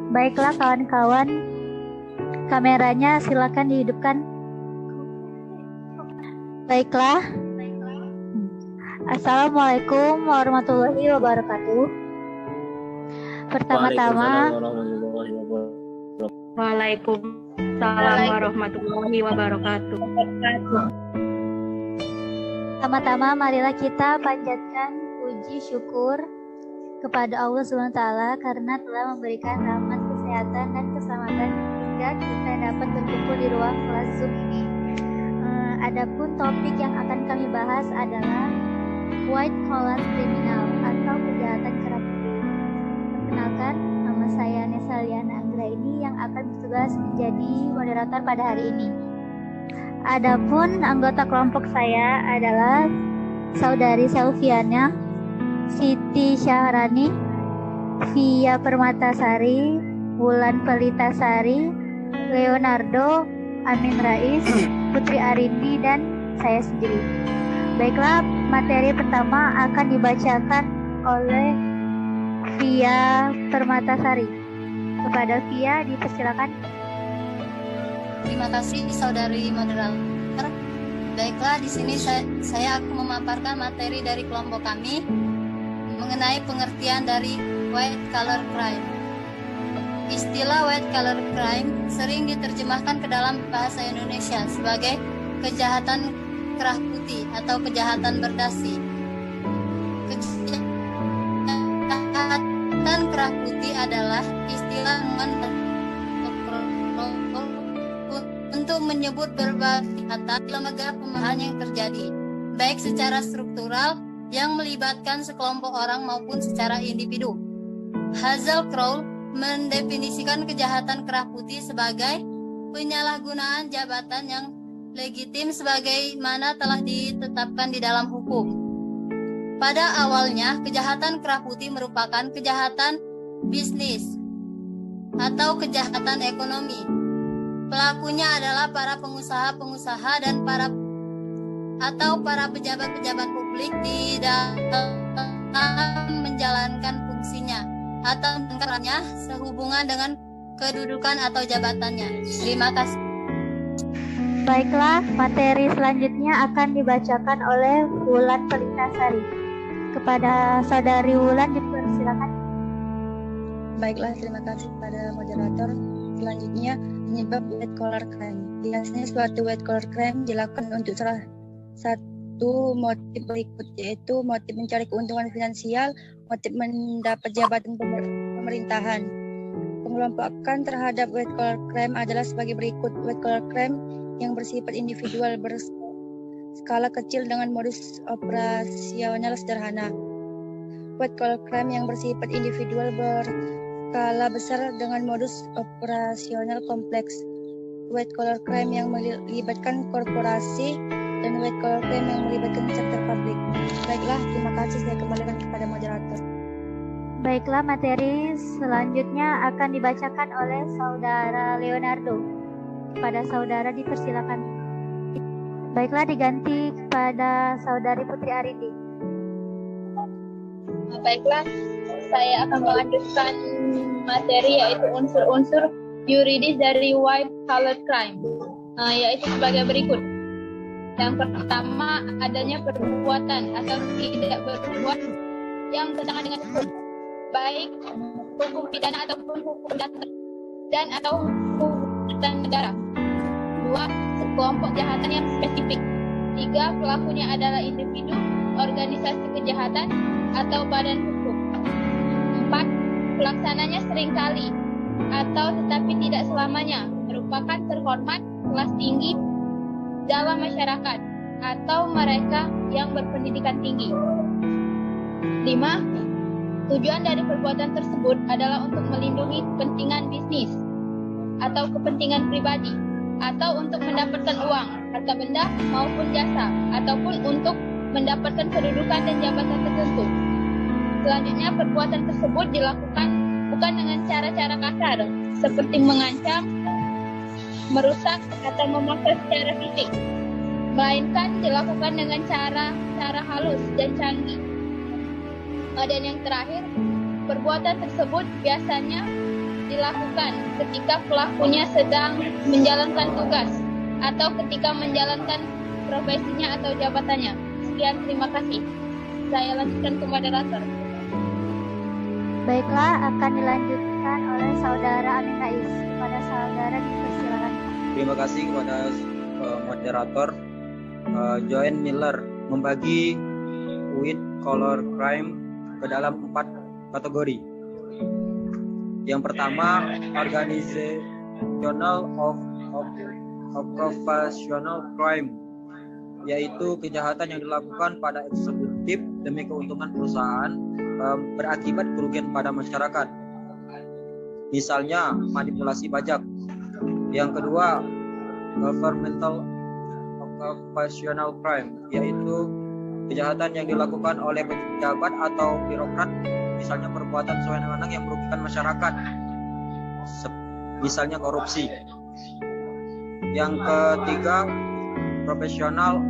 Baiklah kawan-kawan, kameranya silakan dihidupkan. Baiklah. Assalamualaikum warahmatullahi wabarakatuh. Pertama-tama, Waalaikumsalam warahmatullahi wabarakatuh. Pertama-tama marilah kita panjatkan puji syukur kepada Allah SWT karena telah memberikan rahmat kesehatan dan keselamatan hingga kita dapat berkumpul di ruang kelas Zoom ini. Adapun topik yang akan kami bahas adalah white collar criminal atau kejahatan kerah putih. Perkenalkan, nama saya Nesaliana Anggraini yang akan bertugas menjadi moderator pada hari ini. Adapun anggota kelompok saya adalah Saudari Selviana, Siti Syahrani, Via Permatasari, Wulan Pelitasari, Leonardo, Amin Rais, Putri Arindi, dan saya sendiri. Baiklah, materi pertama akan dibacakan oleh Via Permatasari. Kepada Via, dipersilakan. Terima kasih saudari moderator. Baiklah, di sini saya akan memaparkan materi dari kelompok kami mengenai pengertian dari white collar crime. Istilah white collar crime sering diterjemahkan ke dalam bahasa Indonesia sebagai kejahatan kerah putih atau kejahatan berdasi. Kejahatan kerah putih adalah istilah untuk menyebut berbagai kata lembaga pemahaman yang terjadi, baik secara struktural yang melibatkan sekelompok orang maupun secara individu. Hazel Crowell mendefinisikan kejahatan kerah putih sebagai penyalahgunaan jabatan yang legitim sebagaimana telah ditetapkan di dalam hukum. Pada awalnya, kejahatan kerah putih merupakan kejahatan bisnis atau kejahatan ekonomi. Pelakunya adalah para pengusaha-pengusaha dan para pejabat-pejabat publik di dalam menjalankan fungsinya atau perannya sehubungan dengan kedudukan atau jabatannya. Terima kasih. Baiklah, materi selanjutnya akan dibacakan oleh Wulan Pelitasari. Kepada Saudari Wulan, dipersilakan. Baiklah, terima kasih pada moderator. Selanjutnya, penyebab white collar crime. Biasanya suatu white collar crime dilakukan untuk salah satu motif berikut, yaitu motif mencari keuntungan finansial, motif mendapat jabatan pemerintahan. Pengelompokan terhadap white collar crime adalah sebagai berikut. White collar crime yang bersifat individual berskala kecil dengan modus operasional sederhana. White collar crime yang bersifat individual berskala besar dengan modus operasional kompleks. White collar crime yang melibatkan korporasi dan white collar crime yang melibatkan sektor publik. Baiklah, terima kasih, saya kembalikan kepada moderator. Baiklah, materi selanjutnya akan dibacakan oleh Saudara Leonardo. Kepada saudara dipersilakan. Baiklah, diganti kepada Saudari Putri Arindi. Baiklah, saya akan melanjutkan materi yaitu unsur-unsur yuridis dari white collar crime, yaitu sebagai berikut. Yang pertama, adanya perbuatan atau tidak berbuat yang bertentangan dengan hukum, baik hukum pidana ataupun hukum dan atau hukum negara. 2. Kelompok kejahatan yang spesifik. 3. Pelakunya adalah individu, organisasi kejahatan, atau badan hukum. 4. Pelaksananya seringkali atau tetapi tidak selamanya merupakan terhormat, kelas tinggi dalam masyarakat, atau mereka yang berpendidikan tinggi. 5. Tujuan dari perbuatan tersebut adalah untuk melindungi kepentingan bisnis atau kepentingan pribadi, atau untuk mendapatkan uang, harta benda maupun jasa, ataupun untuk mendapatkan kedudukan dan jabatan tertentu. Selanjutnya, perbuatan tersebut dilakukan bukan dengan cara-cara kasar, seperti mengancam, merusak, atau memaksa secara fisik, melainkan dilakukan dengan cara halus dan canggih. Dan yang terakhir, perbuatan tersebut biasanya dilakukan ketika pelakunya sedang menjalankan tugas atau ketika menjalankan profesinya atau jabatannya. Sekian, terima kasih. Saya lanjutkan ke moderator. Baiklah, akan dilanjutkan oleh Saudara Amin Rais. Kepada Saudara dipersilakan. Terima kasih kepada moderator Joanne Miller membagi white collar crime ke dalam 4 kategori. Yang pertama, organizational of professional crime, yaitu kejahatan yang dilakukan pada eksekutif demi keuntungan perusahaan berakibat kerugian pada masyarakat. Misalnya manipulasi pajak. Yang kedua, governmental professional crime, yaitu kejahatan yang dilakukan oleh pejabat atau birokrat, misalnya perbuatan sewenang-wenang yang merugikan masyarakat, misalnya korupsi. Yang ketiga, professional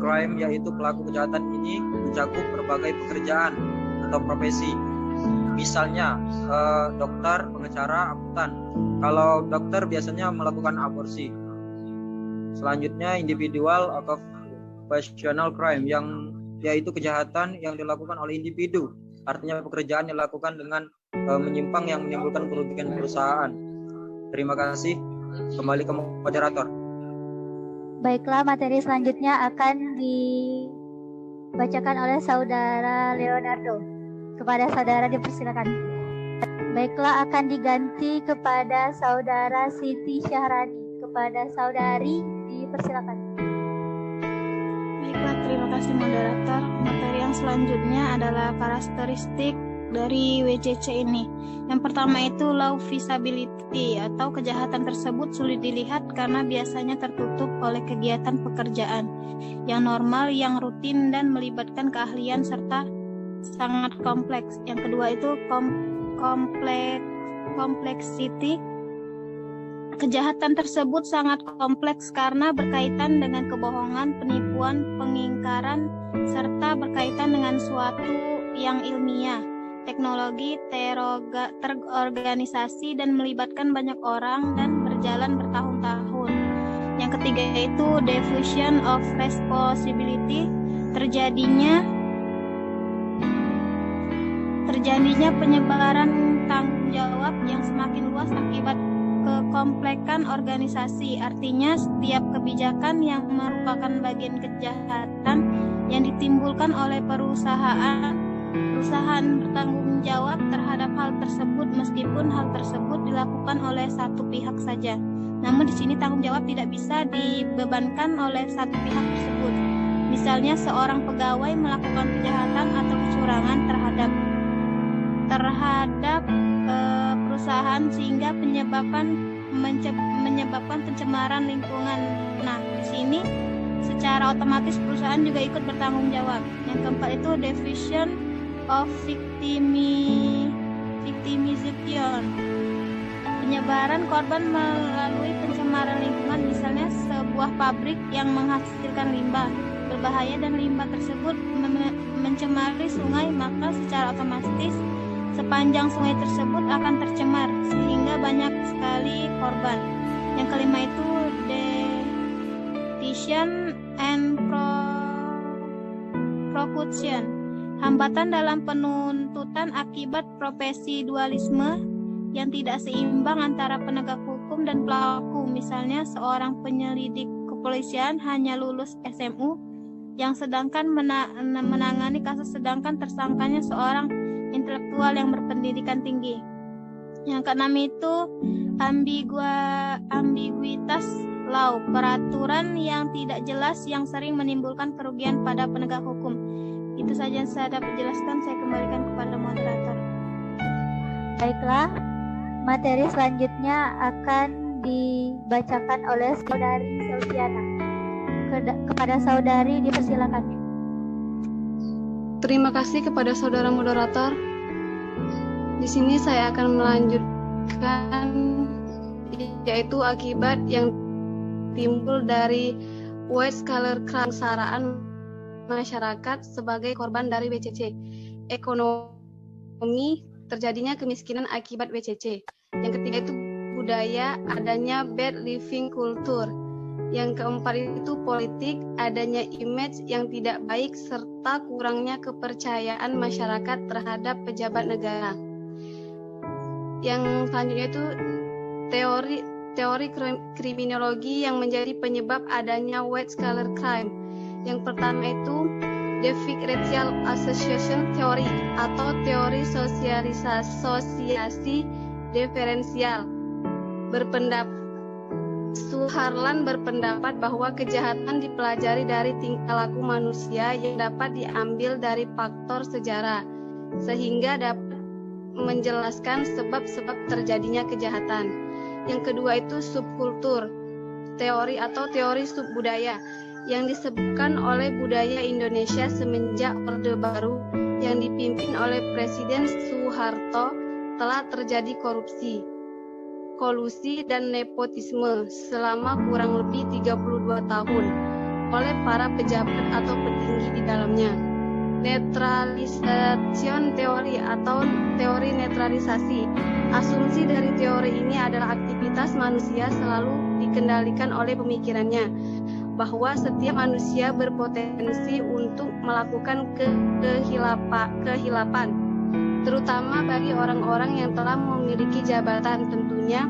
crime, yaitu pelaku kejahatan ini mencakup berbagai pekerjaan atau profesi, misalnya dokter, pengacara, akuntan. Kalau dokter biasanya melakukan aborsi. Selanjutnya, individual professional crime, yaitu kejahatan yang dilakukan oleh individu, artinya pekerjaan yang dilakukan dengan menyimpang yang menimbulkan kerugian perusahaan. Terima kasih. Kembali ke moderator. Baiklah, materi selanjutnya akan dibacakan oleh Saudara Leonardo. Kepada Saudara dipersilakan. Baiklah, akan diganti kepada Saudara Siti Syahrani. Kepada Saudari dipersilakan. Baiklah, terima kasih moderator. Materi yang selanjutnya adalah karakteristik dari WCC ini. Yang pertama itu low visibility, atau kejahatan tersebut sulit dilihat karena biasanya tertutup oleh kegiatan pekerjaan yang normal, yang rutin dan melibatkan keahlian serta sangat kompleks. Yang kedua itu complexity. Kejahatan tersebut sangat kompleks karena berkaitan dengan kebohongan, penipuan, pengingkaran, serta berkaitan dengan suatu yang ilmiah, teknologi, terorganisasi, dan melibatkan banyak orang dan berjalan bertahun-tahun. Yang ketiga itu diffusion of responsibility, terjadinya penyebaran tanggung jawab yang semakin luas akibat kekomplekan organisasi. Artinya setiap kebijakan yang merupakan bagian kejahatan yang ditimbulkan oleh perusahaan bertanggung jawab terhadap hal tersebut, meskipun hal tersebut dilakukan oleh satu pihak saja. Namun di sini tanggung jawab tidak bisa dibebankan oleh satu pihak tersebut. Misalnya seorang pegawai melakukan kejahatan atau kecurangan terhadap perusahaan sehingga menyebabkan pencemaran lingkungan. Nah, di sini secara otomatis perusahaan juga ikut bertanggung jawab. Yang keempat itu diffusion of victimization, penyebaran korban melalui pencemaran lingkungan, misalnya sebuah pabrik yang menghasilkan limbah berbahaya dan limbah tersebut mencemari sungai, maka secara otomatis sepanjang sungai tersebut akan tercemar sehingga banyak sekali korban. Yang kelima itu detention and prosecution, hambatan dalam penuntutan akibat profesi dualisme yang tidak seimbang antara penegak hukum dan pelaku. Misalnya seorang penyelidik kepolisian hanya lulus SMU yang sedangkan menangani kasus, sedangkan tersangkanya seorang intelektual yang berpendidikan tinggi. Yang keenam itu ambiguitas law, peraturan yang tidak jelas yang sering menimbulkan kerugian pada penegak hukum. Itu saja yang saya dapat jelaskan. Saya kembalikan kepada moderator. Baiklah, materi selanjutnya akan dibacakan oleh Saudari Selviana. Kepada Saudari dipersilakan. Terima kasih kepada saudara moderator. Di sini saya akan melanjutkan, yaitu akibat yang timbul dari white collar crime, kesengsaraan masyarakat sebagai korban dari WCC. Ekonomi terjadinya kemiskinan akibat WCC. Yang ketiga itu budaya, adanya bad living culture. Yang keempat itu politik, adanya image yang tidak baik serta kurangnya kepercayaan masyarakat terhadap pejabat negara. Yang selanjutnya itu teori kriminologi yang menjadi penyebab adanya white collar crime. Yang pertama itu Devic Racial Association Theory atau teori sosiasi diferensial. Suharlan berpendapat bahwa kejahatan dipelajari dari tingkah laku manusia yang dapat diambil dari faktor sejarah, sehingga dapat menjelaskan sebab-sebab terjadinya kejahatan. Yang kedua itu subkultur, teori atau teori subbudaya, yang disebutkan oleh budaya Indonesia semenjak Orde Baru yang dipimpin oleh Presiden Soeharto telah terjadi korupsi, kolusi dan nepotisme selama kurang lebih 32 tahun oleh para pejabat atau petinggi di dalamnya. Neutralisation teori atau teori netralisasi. Asumsi dari teori ini adalah aktivitas manusia selalu dikendalikan oleh pemikirannya, bahwa setiap manusia berpotensi untuk melakukan kehilapan, terutama bagi orang-orang yang telah memiliki jabatan. Tentunya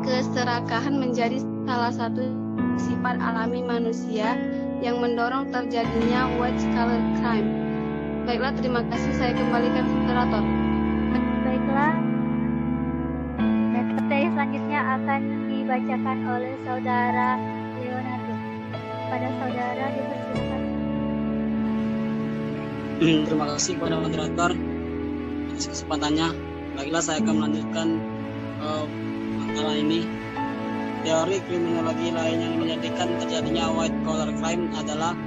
keserakahan menjadi salah satu sifat alami manusia yang mendorong terjadinya white collar crime. Baiklah, terima kasih. Saya kembalikan moderator. Baiklah, materi selanjutnya akan dibacakan oleh saudara Leonardo. Pada saudara dipersilakan. Terima kasih kepada moderator atas kesempatannya. Baiklah, saya akan melanjutkan masalah ini. Teori kriminologi lain yang menjadikan terjadinya white collar crime adalah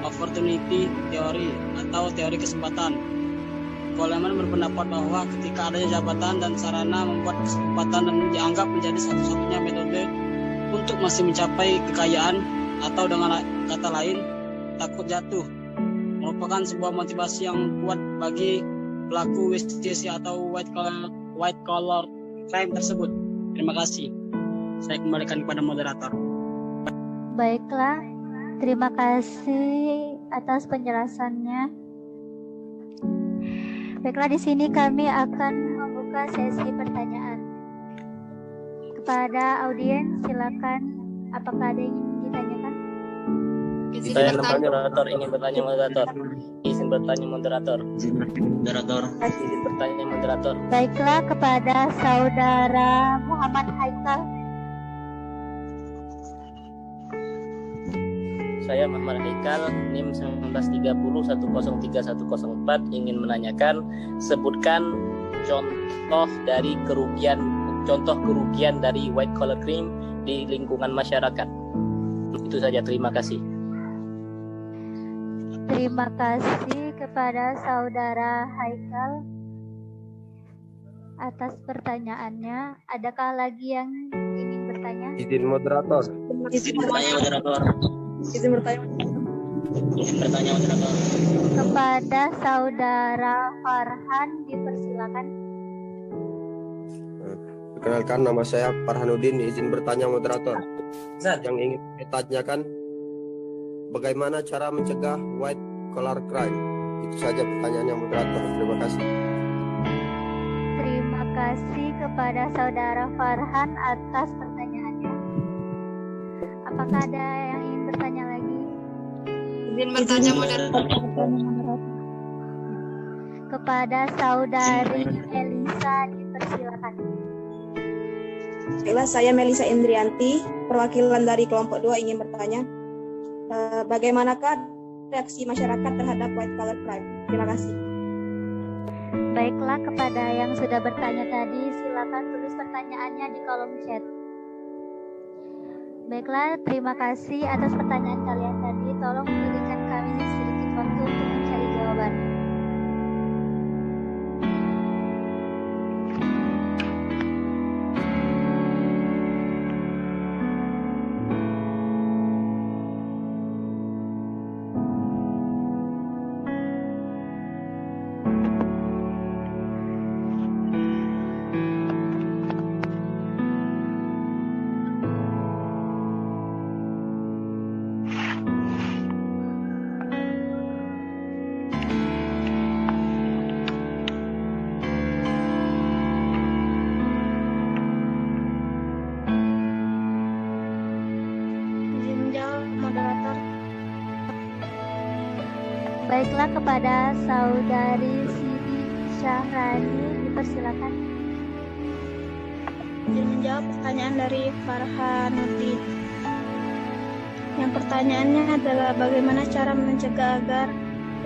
opportunity theory atau teori kesempatan. Coleman berpendapat bahwa ketika adanya jabatan dan sarana membuat kesempatan dan dianggap menjadi satu-satunya metode untuk masih mencapai kekayaan, atau dengan kata lain takut jatuh, merupakan sebuah motivasi yang kuat bagi pelaku WCC atau white collar crime tersebut. Terima kasih. Saya kembalikan kepada moderator. Baiklah, terima kasih atas penjelasannya. Baiklah, di sini kami akan membuka sesi pertanyaan. Kepada audiens, silakan. Apakah ada yang ingin ditanyakan? Saya moderator ingin bertanya moderator. Izin bertanya moderator. Izin bertanya moderator. Baiklah, kepada saudara Muhammad Haikal. Saya Muhammad Haikal, NIM 1930103104 ingin menanyakan, sebutkan contoh kerugian dari white collar crime di lingkungan masyarakat. Itu saja, terima kasih. Terima kasih kepada saudara Haikal atas pertanyaannya. Adakah lagi yang ingin bertanya? Izin moderator. Izin bertanya moderator. Kepada saudara Farhan dipersilakan. Perkenalkan, nama saya Farhanuddin, izin bertanya moderator. Yang ingin ditanyakan, bagaimana cara mencegah white collar crime? Itu saja pertanyaannya moderator. Terima kasih. Terima kasih kepada saudara Farhan atas pertanyaannya. Apakah ada yang ingin bertanya lagi? Izin bertanya moderator. Kepada saudari Elisa dipersilakan. Baiklah, saya Melisa Indrianti, perwakilan dari kelompok 2 ingin bertanya, bagaimanakah reaksi masyarakat terhadap white collar crime? Terima kasih. Baiklah, kepada yang sudah bertanya tadi, silakan tulis pertanyaannya di kolom chat. Baiklah, terima kasih atas pertanyaan kalian tadi. Tolong berikan kami sedikit waktu untuk mencari jawaban. Baiklah, kepada Saudari Sidi Syahrani dipersilakan. Izin menjawab pertanyaan dari Farhanuddin. Yang pertanyaannya adalah bagaimana cara mencegah agar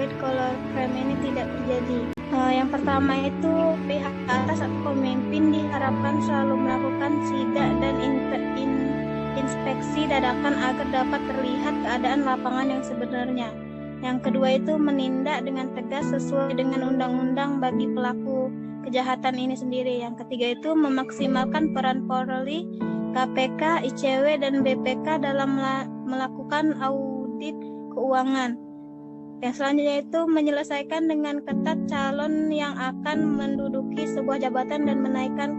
white collar crime ini tidak terjadi. Yang pertama itu pihak atas atau pemimpin diharapkan selalu melakukan sidak dan inspeksi dadakan agar dapat terlihat keadaan lapangan yang sebenarnya. Yang kedua itu menindak dengan tegas sesuai dengan undang-undang bagi pelaku kejahatan ini sendiri. Yang ketiga itu memaksimalkan peran Polri, KPK, ICW, dan BPK dalam melakukan audit keuangan. Yang selanjutnya itu menyelesaikan dengan ketat calon yang akan menduduki sebuah jabatan dan menaikkan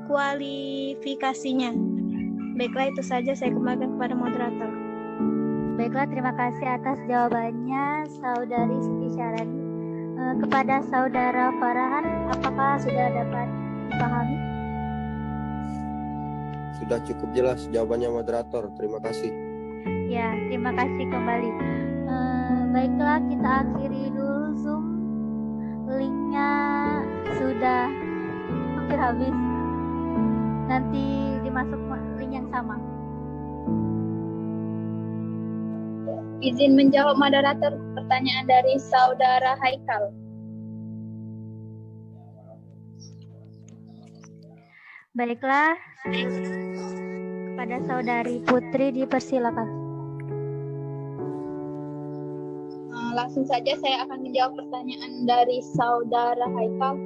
kualifikasinya. Baiklah, itu saja, saya kembalikan kepada moderator. Baiklah, terima kasih atas jawabannya Saudari Siti Syahrani. Kepada Saudara Farhan, apakah sudah dapat dipahami? Sudah cukup jelas jawabannya moderator. Terima kasih. Ya, terima kasih kembali. Baiklah, kita akhiri dulu Zoom. Linknya sudah hampir habis. Nanti dimasuk link yang sama. Izin menjawab moderator pertanyaan dari Saudara Haikal. Baiklah, kepada Saudari Putri dipersilakan. Langsung saja saya akan menjawab pertanyaan dari Saudara Haikal.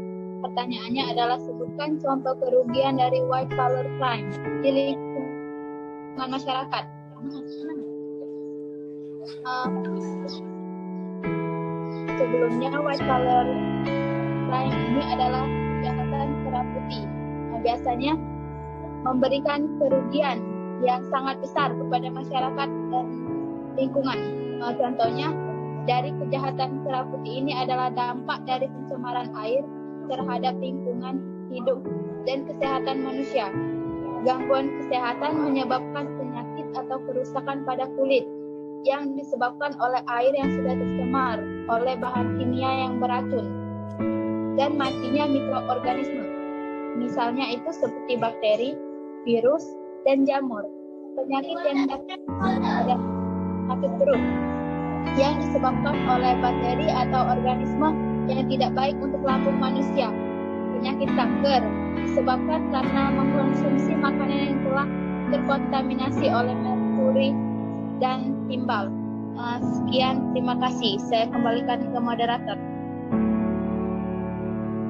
Pertanyaannya adalah sebutkan contoh kerugian dari white collar crime di lingkungan masyarakat. Sebelumnya white collar crime ini adalah kejahatan kerah putih. Biasanya memberikan kerugian yang sangat besar kepada masyarakat dan lingkungan. Contohnya dari kejahatan kerah putih ini adalah dampak dari pencemaran air terhadap lingkungan hidup dan kesehatan manusia. Gangguan kesehatan menyebabkan penyakit atau kerusakan pada kulit yang disebabkan oleh air yang sudah tercemar oleh bahan kimia yang beracun dan matinya mikroorganisme. Misalnya itu seperti bakteri, virus, dan jamur. Penyakit yang dapat ada sakit perut yang disebabkan oleh bakteri atau organisme yang tidak baik untuk lambung manusia. Penyakit kanker disebabkan karena mengkonsumsi makanan yang telah terkontaminasi oleh merkuri dan timbal. Sekian, terima kasih. Saya kembalikan ke moderator.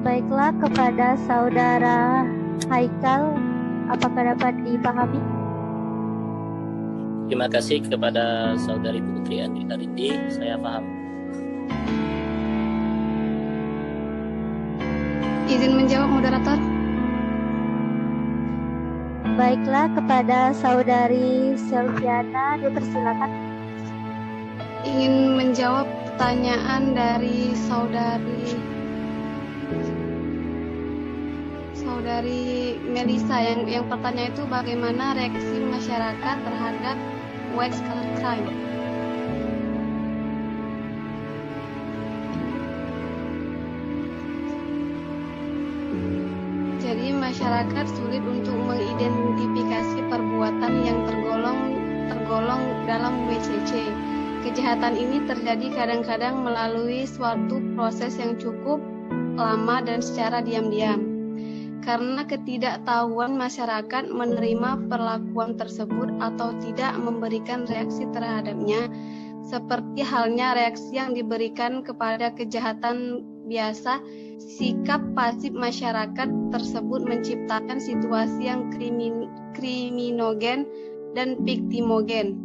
Baiklah, kepada Saudara Haikal, apakah dapat dipahami? Terima kasih kepada Saudari Putri Andrita Rindi, saya paham. Izin menjawab moderator. Baiklah, kepada Saudari Selviana dipersilakan. Ingin menjawab pertanyaan dari Saudari Melisa yang pertanyaan itu bagaimana reaksi masyarakat terhadap white collar crime. Jadi masyarakat sulit untuk mengidentifikasi perbuatan yang tergolong dalam WCC. Kejahatan ini terjadi kadang-kadang melalui suatu proses yang cukup lama dan secara diam-diam. Karena ketidaktahuan masyarakat menerima perlakuan tersebut atau tidak memberikan reaksi terhadapnya, seperti halnya reaksi yang diberikan kepada kejahatan biasa, sikap pasif masyarakat tersebut menciptakan situasi yang kriminogen dan viktimogen.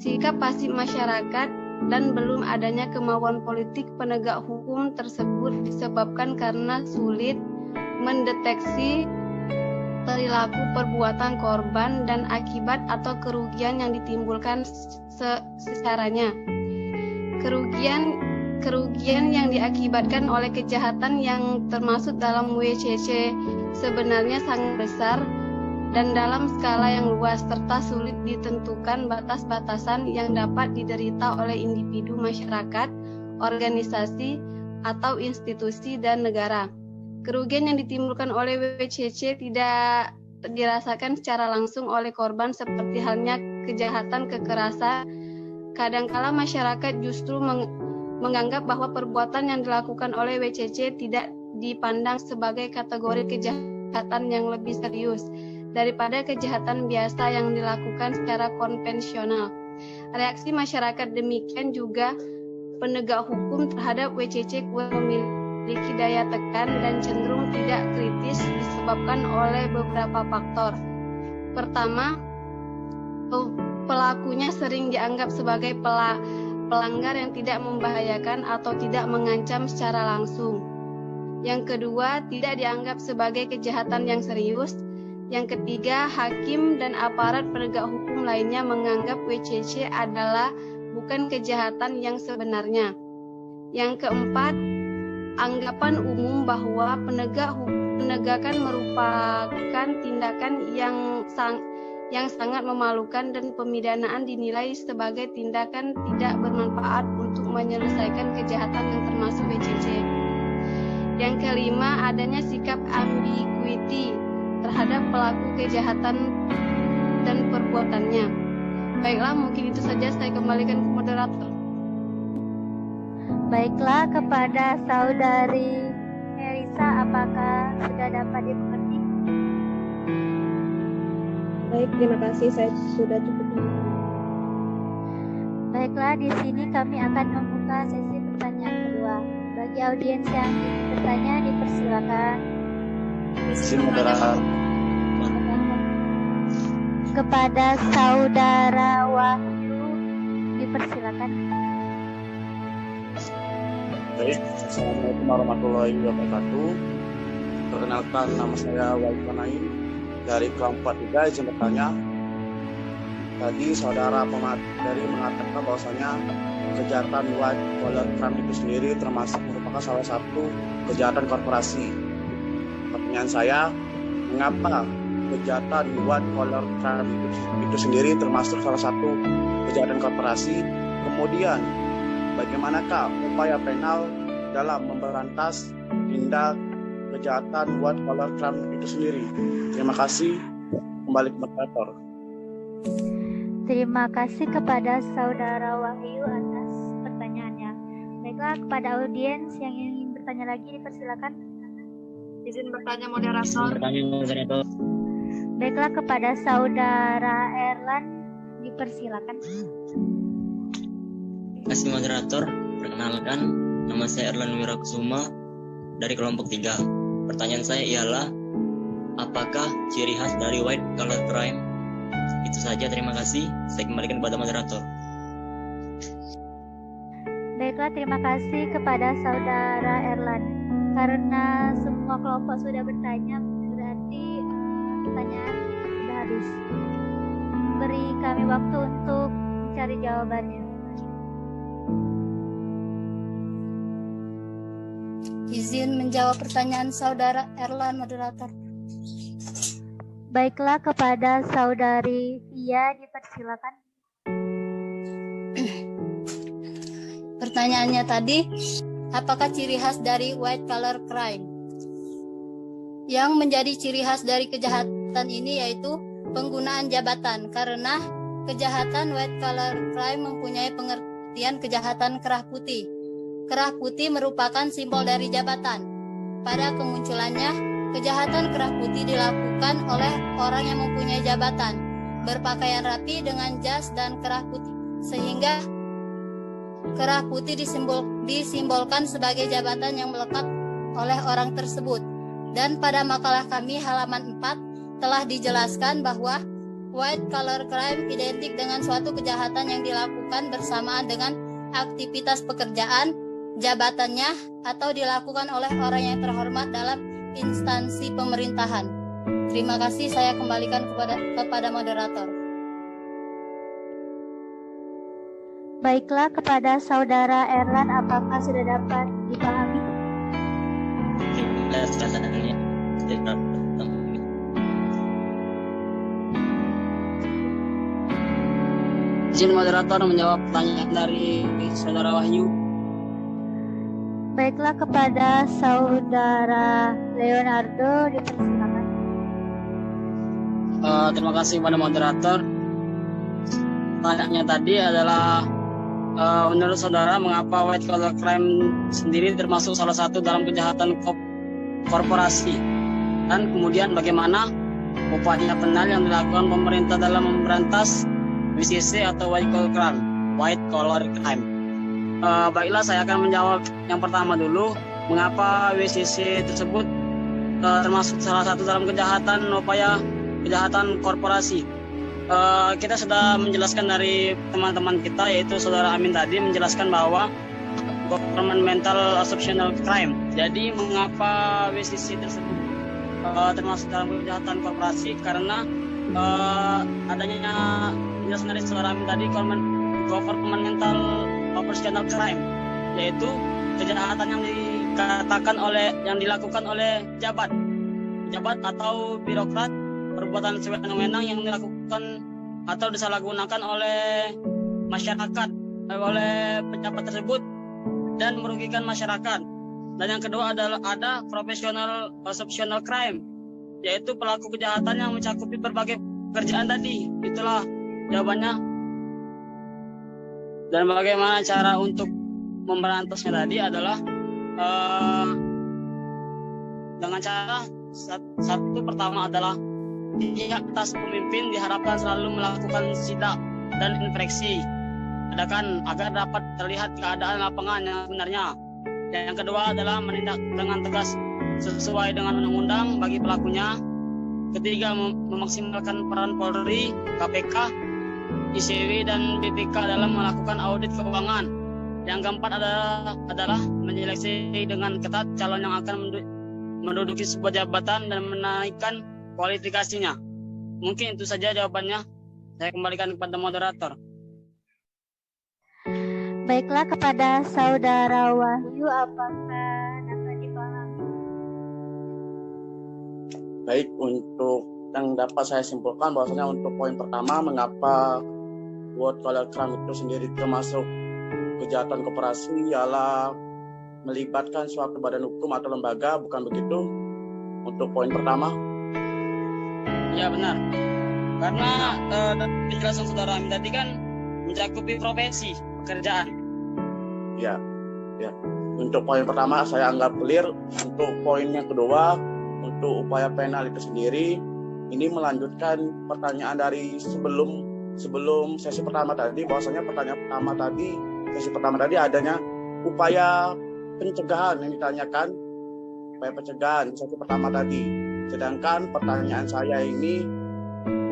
Sikap pasif masyarakat dan belum adanya kemauan politik penegak hukum tersebut disebabkan karena sulit mendeteksi perilaku perbuatan korban dan akibat atau kerugian yang ditimbulkan secaranya. Kerugian yang diakibatkan oleh kejahatan yang termasuk dalam WCC sebenarnya sangat besar dan dalam skala yang luas serta sulit ditentukan batas-batasan yang dapat diderita oleh individu masyarakat, organisasi, atau institusi dan negara. Kerugian yang ditimbulkan oleh WCC tidak dirasakan secara langsung oleh korban seperti halnya kejahatan kekerasan. Kadangkala masyarakat justru menganggap bahwa perbuatan yang dilakukan oleh WCC tidak dipandang sebagai kategori kejahatan yang lebih serius daripada kejahatan biasa yang dilakukan secara konvensional. Reaksi masyarakat demikian juga penegak hukum terhadap WCC kurang memiliki daya tekan dan cenderung tidak kritis disebabkan oleh beberapa faktor. Pertama, pelakunya sering dianggap sebagai pelanggar yang tidak membahayakan atau tidak mengancam secara langsung. Yang kedua, tidak dianggap sebagai kejahatan yang serius. Yang ketiga, hakim dan aparat penegak hukum lainnya menganggap WCC adalah bukan kejahatan yang sebenarnya. Yang keempat, anggapan umum bahwa penegakan merupakan tindakan yang sangat memalukan dan pemidanaan dinilai sebagai tindakan tidak bermanfaat untuk menyelesaikan kejahatan yang termasuk WCC. Yang kelima, adanya sikap ambiguity terhadap pelaku kejahatan dan perbuatannya. Baiklah, mungkin itu saja, saya kembalikan ke moderator. Baiklah, kepada saudari Elisa, apakah sudah dapat dimengerti? Baik, terima kasih. Saya sudah cukup. Baiklah, di sini kami akan membuka sesi pertanyaan kedua. Bagi audiens yang ingin bertanya, dipersilakan. Kepada saudara Wahyu, dipersilakan. Baik, Assalamualaikum warahmatullahi wabarakatuh. Perkenalkan, nama saya Wahyu Kanaim dari kelompok 3, izin bertanya. Tadi saudara pemateri mengatakan bahwasanya kejahatan white collar crime itu sendiri termasuk merupakan salah satu kejahatan korporasi. Pertanyaan saya, mengapa kejahatan white collar crime itu sendiri termasuk salah satu kejahatan korporasi? Kemudian, bagaimanakah upaya penal dalam memberantas tindak kejahatan white collar crime itu sendiri? Terima kasih. Kembali ke moderator. Terima kasih kepada saudara Wahyu atas pertanyaannya. Baiklah, kepada audiens yang ingin bertanya lagi, dipersilakan. Izin bertanya moderator. Baiklah, kepada saudara Erlan, dipersilakan. Terima kasih moderator. Perkenalkan, nama saya Erlan Wirakusuma dari kelompok 3. Pertanyaan saya ialah, apakah ciri khas dari white collar crime? Itu saja, terima kasih. Saya kembalikan kepada moderator. Baiklah, terima kasih kepada saudara Erlan. Karena semua kelompok sudah bertanya, berarti pertanyaan sudah habis. Beri kami waktu untuk mencari jawabannya. Izin menjawab pertanyaan saudara Erlan, moderator. Baiklah, kepada saudari Via, dipersilakan. Pertanyaannya tadi, apakah ciri khas dari white collar crime? Yang menjadi ciri khas dari kejahatan ini yaitu penggunaan jabatan, karena kejahatan white collar crime mempunyai pengertian kejahatan kerah putih. Kerah putih merupakan simbol dari jabatan. Pada kemunculannya, kejahatan kerah putih dilakukan oleh orang yang mempunyai jabatan, berpakaian rapi dengan jas dan kerah putih, sehingga kerah putih disimbolkan sebagai jabatan yang melekat oleh orang tersebut. Dan pada makalah kami halaman 4 telah dijelaskan bahwa white collar crime identik dengan suatu kejahatan yang dilakukan bersamaan dengan aktivitas pekerjaan, jabatannya, atau dilakukan oleh orang yang terhormat dalam instansi pemerintahan. Terima kasih, saya kembalikan kepada moderator. Baiklah, kepada saudara Erlan, apakah sudah dapat dipahami? Izin moderator menjawab pertanyaan dari saudara Wahyu. Baiklah, kepada saudara Leonardo dipersilakan. Terima kasih kepada moderator. Pertanyaannya tadi adalah menurut saudara mengapa white collar crime sendiri termasuk salah satu dalam kejahatan korporasi, dan kemudian bagaimana upaya penal yang dilakukan pemerintah dalam memberantas WCC atau white collar crime. Baiklah, saya akan menjawab yang pertama dulu. Mengapa WCC tersebut termasuk salah satu dalam kejahatan kejahatan korporasi? Kita sudah menjelaskan dari teman-teman kita, yaitu saudara Amin tadi menjelaskan bahwa governmental assumptional crime. Jadi mengapa WCC tersebut termasuk dalam kejahatan korporasi? Karena adanya penjelasan dari saudara Amin tadi, governmental operational crime, yaitu kejahatan yang dilakukan oleh pejabat atau birokrat, perbuatan sewenang-wenang yang dilakukan atau disalahgunakan oleh masyarakat, oleh pejabat tersebut dan merugikan masyarakat. Dan yang kedua adalah ada professional assumptional crime, yaitu pelaku kejahatan yang mencakupi berbagai pekerjaan tadi. Itulah jawabannya. Dan bagaimana cara untuk memberantasnya tadi adalah dengan cara satu pertama adalah pihak atas pemimpin diharapkan selalu melakukan sidak dan inspeksi agar dapat terlihat keadaan lapangan yang sebenarnya. Dan yang kedua adalah menindak dengan tegas sesuai dengan undang-undang bagi pelakunya. Ketiga, memaksimalkan peran Polri, KPK, ICW dan BPK dalam melakukan audit keuangan. Yang keempat adalah menyeleksi dengan ketat calon yang akan menduduki sebuah jabatan dan menaikkan kualifikasinya. Mungkin itu saja jawabannya. Saya kembalikan kepada moderator. Baiklah, kepada saudara Wahyu, apakah dapat dipahami? Baik, untuk yang dapat saya simpulkan bahwasanya untuk poin pertama, mengapa white collar crime itu sendiri termasuk kejahatan koperasi ialah melibatkan suatu badan hukum atau lembaga, bukan begitu? Untuk poin pertama. Ya, benar. Karena penjelasan saudara Amin tadi kan mencakupi profesi pekerjaan. Ya. Untuk poin pertama saya anggap clear. Untuk poin yang kedua, untuk upaya penal itu sendiri, ini melanjutkan pertanyaan dari sebelum sesi pertama tadi, bahwasanya sesi pertama tadi adanya upaya pencegahan yang ditanyakan, upaya pencegahan sesi pertama tadi. Sedangkan pertanyaan saya ini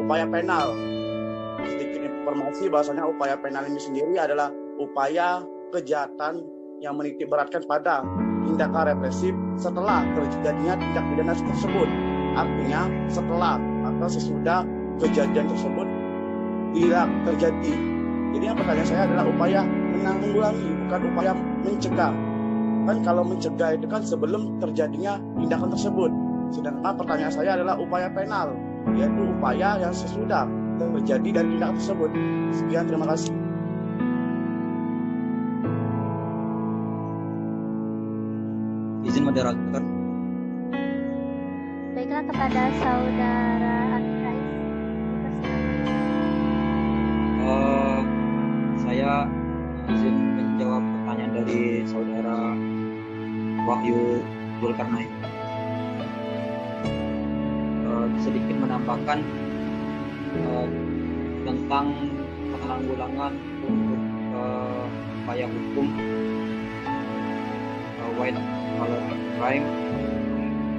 upaya penal. Sedikit informasi bahwasanya upaya penal ini sendiri adalah upaya kejahatan yang menitik beratkan pada tindakan represif setelah terjadinya tindak pidana tersebut. Artinya setelah atau sesudah kejadian tersebut tidak terjadi. Jadi yang pertanyaan saya adalah upaya menanggulangi, bukan upaya mencegah. Kan kalau mencegah itu kan sebelum terjadinya tindakan tersebut. Sedangkan pertanyaan saya adalah upaya penal, yaitu upaya yang sesudah terjadi dari tindakan tersebut. Sekian, terima kasih. Izin moderator. Baiklah, kepada saudara Rais. Saya izin menjawab pertanyaan dari saudara Wahyu Zulkarnain. Sedikit menambahkan tentang penanggulangan untuk upaya hukum white collar crime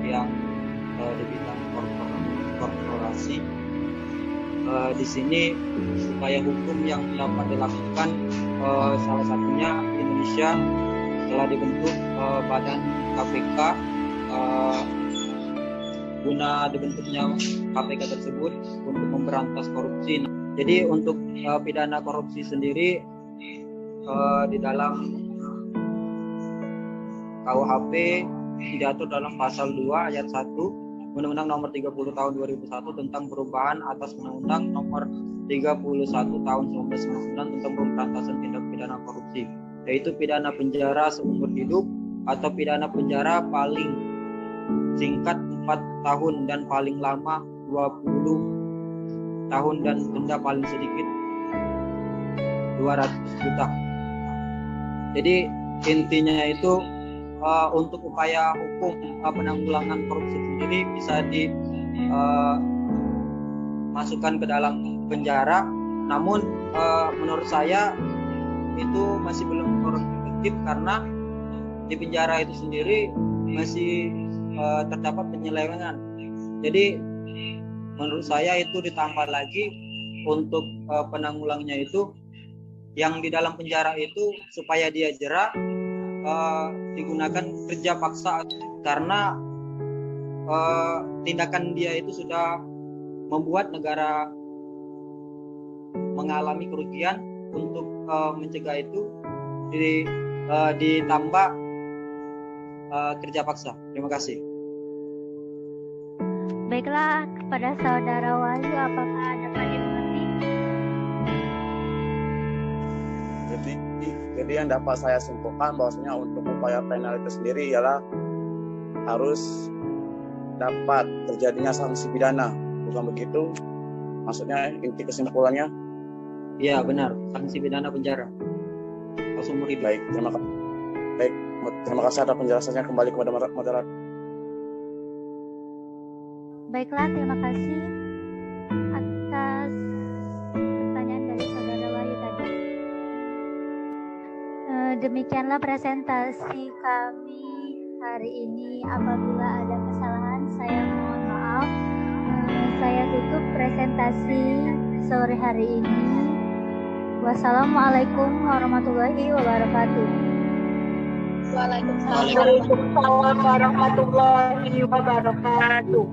yang di bidang korporasi. Di sini upaya hukum yang dapat dilakukan salah satunya Indonesia telah dibentuk badan KPK. Guna dibentuknya KPK tersebut untuk memberantas korupsi. Jadi untuk pidana korupsi sendiri di dalam KUHP diatur dalam pasal 2 ayat 1 Undang-Undang Nomor 30 Tahun 2001 tentang perubahan atas Undang-Undang Nomor 31 Tahun 1999 tentang pemberantasan tindak pidana korupsi, yaitu pidana penjara seumur hidup atau pidana penjara paling singkat 4 tahun dan paling lama 20 tahun dan denda paling sedikit 200 juta. Jadi intinya itu untuk upaya hukum penanggulangan korupsi sendiri bisa dimasukkan ke dalam penjara, namun menurut saya itu masih belum efektif karena di penjara itu sendiri masih terdapat penyelewengan. Jadi menurut saya itu ditambah lagi untuk penanggulangannya itu yang di dalam penjara itu supaya dia jera digunakan kerja paksa karena tindakan dia itu sudah membuat negara mengalami kerugian. Untuk mencegah itu ditambah kerja paksa. Terima kasih. Baiklah, kepada Saudara Wahyu, apakah dapat dimengerti? Jadi yang dapat saya simpulkan bahwasanya untuk upaya penal itu sendiri ialah harus dapat terjadinya sanksi pidana, bukan begitu? Maksudnya inti kesimpulannya? Iya benar, sanksi pidana penjara seumur hidup. Baik, terima kasih. Baik, terima kasih atas penjelasannya. Kembali kepada moderator. Baiklah, terima kasih atas pertanyaan dari Saudara Wahyu tadi. Demikianlah presentasi kami hari ini. Apabila ada kesalahan, saya mohon maaf. Saya tutup presentasi sore hari ini. Wassalamualaikum warahmatullahi wabarakatuh. Waalaikumsalam warahmatullahi wabarakatuh.